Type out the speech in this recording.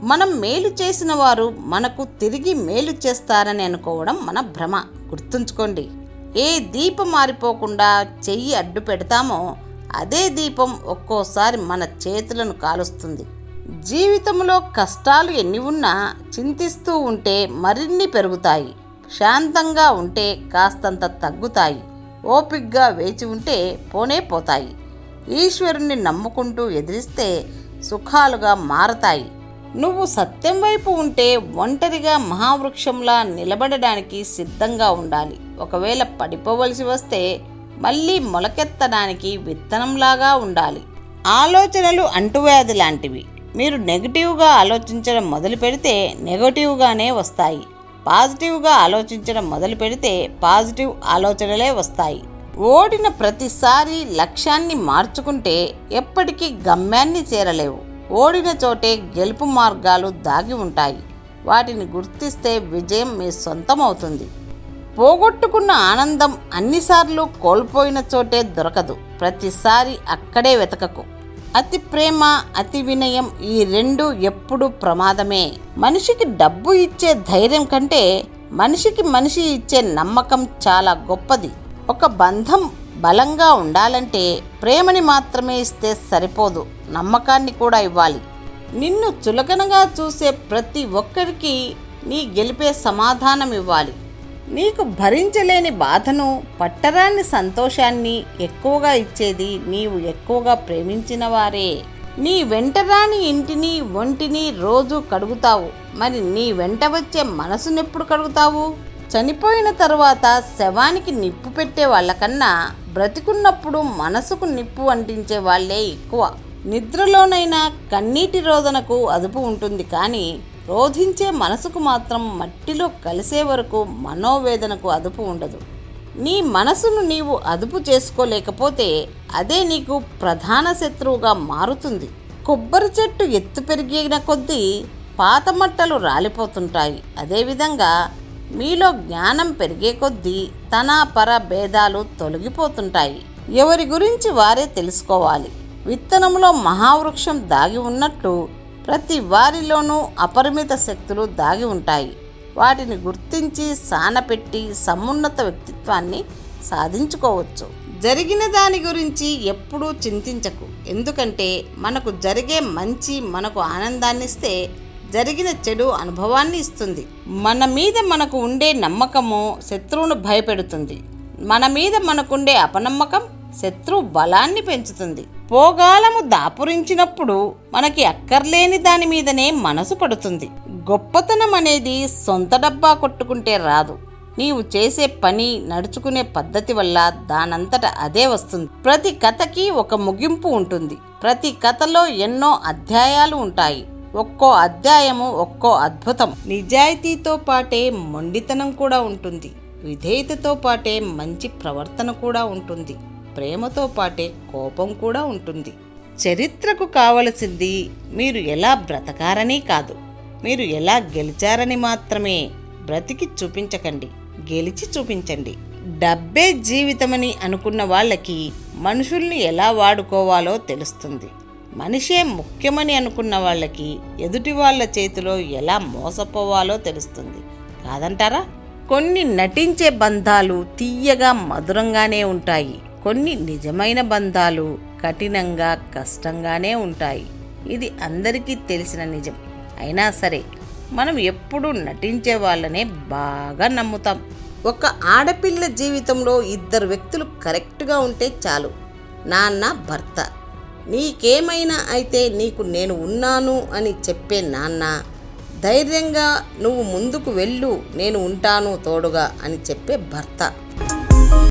మనం మేలు చేసిన వారు మనకు తిరిగి మేలు చేస్తారని అనుకోవడం మన భ్రమ. గుర్తుంచుకోండి, ఏ దీపం మారిపోకుండా చెయ్యి అడ్డు పెడతామో అదే దీపం ఒక్కోసారి మన చేతులను కాలుస్తుంది. జీవితంలో కష్టాలు ఎన్ని ఉన్నా చింతిస్తూ ఉంటే మరిన్ని పెరుగుతాయి. శాంతంగా ఉంటే కాస్తంత తగ్గుతాయి. ఓపిగ్గా వేచి ఉంటే పోనే పోతాయి. ఈశ్వరుణ్ణి నమ్ముకుంటూ ఎదిరిస్తే సుఖాలుగా మారతాయి. నువ్వు సత్యం వైపు ఉంటే ఒంటరిగా మహావృక్షంలా నిలబడడానికి సిద్ధంగా ఉండాలి. ఒకవేళ పడిపోవలసి వస్తే మళ్ళీ మొలకెత్తడానికి విత్తనంలాగా ఉండాలి. ఆలోచనలు అంటువ్యాధి లాంటివి. మీరు నెగిటివ్గా ఆలోచించడం మొదలు పెడితే నెగటివ్గానే వస్తాయి. పాజిటివ్గా ఆలోచించడం మొదలు పెడితే పాజిటివ్ ఆలోచనలే వస్తాయి. ఓడిన ప్రతిసారి లక్ష్యాన్ని మార్చుకుంటే ఎప్పటికీ గమ్యాన్ని చేరలేవు. ఓడిన చోటే గెలుపు మార్గాలు దాగి ఉంటాయి. వాటిని గుర్తిస్తే విజయం మీ సొంతం అవుతుంది. పోగొట్టుకున్న ఆనందం అన్నిసార్లు కోల్పోయిన చోటే దొరకదు. ప్రతిసారి అక్కడే వెతకకు. అతి ప్రేమ, అతి వినయం ఈ రెండు ఎప్పుడూ ప్రమాదమే. మనిషికి డబ్బు ఇచ్చే ధైర్యం కంటే మనిషికి మనిషి ఇచ్చే నమ్మకం చాలా గొప్పది. ఒక బంధం బలంగా ఉండాలంటే ప్రేమని మాత్రమే ఇస్తే సరిపోదు, నమ్మకాన్ని కూడా ఇవ్వాలి. నిన్ను చులకనగా చూసే ప్రతి ఒక్కరికి నీ గెలిపే సమాధానం ఇవ్వాలి. నీకు భరించలేని బాధను, పట్టరాని సంతోషాన్ని ఎక్కువగా ఇచ్చేది నీవు ఎక్కువగా ప్రేమించిన వారే. నీ వెంటరాని ఇంటిని, ఒంటిని రోజు కడుగుతావు. మరి నీ వెంట వచ్చే మనసునెప్పుడు కడుగుతావు? చనిపోయిన తరువాత శవానికి నిప్పు పెట్టే వాళ్ళకన్నా బ్రతికున్నప్పుడు మనసుకు నిప్పు అంటించే వాళ్ళే ఎక్కువ. నిద్రలోనైనా కన్నీటి రోదనకు అదుపు ఉంటుంది, కానీ రోధించే మనసుకు మాత్రం మట్టిలో కలిసే వరకు మనోవేదనకు అదుపు ఉండదు. నీ మనసును నీవు అదుపు చేసుకోలేకపోతే అదే నీకు ప్రధాన శత్రువుగా మారుతుంది. కొబ్బరి చెట్టు ఎత్తు పెరిగిన కొద్దీ పాత మట్టలు రాలిపోతుంటాయి. అదేవిధంగా మీలో జ్ఞానం పెరిగే కొద్దీ తన పర భేదాలు తొలగిపోతుంటాయి. ఎవరి గురించి వారే తెలుసుకోవాలి. విత్తనంలో మహావృక్షం దాగి ఉన్నట్లు ప్రతి వారిలోనూ అపరిమిత శక్తులు దాగి ఉంటాయి. వాటిని గుర్తించి సానపెట్టి సమున్నత వ్యక్తిత్వాన్ని సాధించుకోవచ్చు. జరిగిన దాని గురించి ఎప్పుడూ చింతించకు. ఎందుకంటే మనకు జరిగే మంచి మనకు ఆనందాన్నిస్తే జరిగిన చెడు అనుభవాన్ని ఇస్తుంది. మన మీద మనకు ఉండే నమ్మకము శత్రువును భయపెడుతుంది. మన మీద మనకుండే అపనమ్మకం శత్రువు బలాన్ని పెంచుతుంది. పోగాలము దాపురించినప్పుడు మనకి అక్కర్లేని దాని మీదనే మనసు పడుతుంది. గొప్పతనం అనేది సొంత డబ్బా కొట్టుకుంటే రాదు. నీవు చేసే పని, నడుచుకునే పద్ధతి వల్ల దానంతట అదే వస్తుంది. ప్రతి కథకి ఒక ముగింపు ఉంటుంది. ప్రతి కథలో ఎన్నో అధ్యాయాలు ఉంటాయి. ఒక్కో అధ్యాయము ఒక్కో అద్భుతం. నిజాయితీతో పాటే మొండితనం కూడా ఉంటుంది. విధేయతతో పాటే మంచి ప్రవర్తన కూడా ఉంటుంది. ప్రేమతో పాటే కోపం కూడా ఉంటుంది. చరిత్రకు కావలసింది మీరు ఎలా బ్రతకారని కాదు, మీరు ఎలా గెలిచారని మాత్రమే. బ్రతికి చూపించకండి, గెలిచి చూపించండి. డబ్బే జీవితమని అనుకున్న వాళ్ళకి మనుషుల్ని ఎలా వాడుకోవాలో తెలుస్తుంది. మనిషే ముఖ్యమని అనుకున్న వాళ్ళకి ఎదుటి వాళ్ళ చేతిలో ఎలా మోసపోవాలో తెలుస్తుంది. కాదంటారా? కొన్ని నటించే బంధాలు తీయగా మధురంగానే ఉంటాయి. కొన్ని నిజమైన బంధాలు కఠినంగా కష్టంగానే ఉంటాయి. ఇది అందరికీ తెలిసిన నిజం. అయినా సరే మనం ఎప్పుడూ నటించే వాళ్ళనే బాగా నమ్ముతాం. ఒక ఆడపిల్ల జీవితంలో ఇద్దరు వ్యక్తులు కరెక్ట్గా ఉంటే చాలు. నాన్న, భర్త. నీకేమైనా అయితే నీకు నేను ఉన్నాను అని చెప్పే నాన్న, ధైర్యంగా నువ్వు ముందుకు వెళ్ళు, నేను ఉంటాను తోడుగా అని చెప్పే భర్త.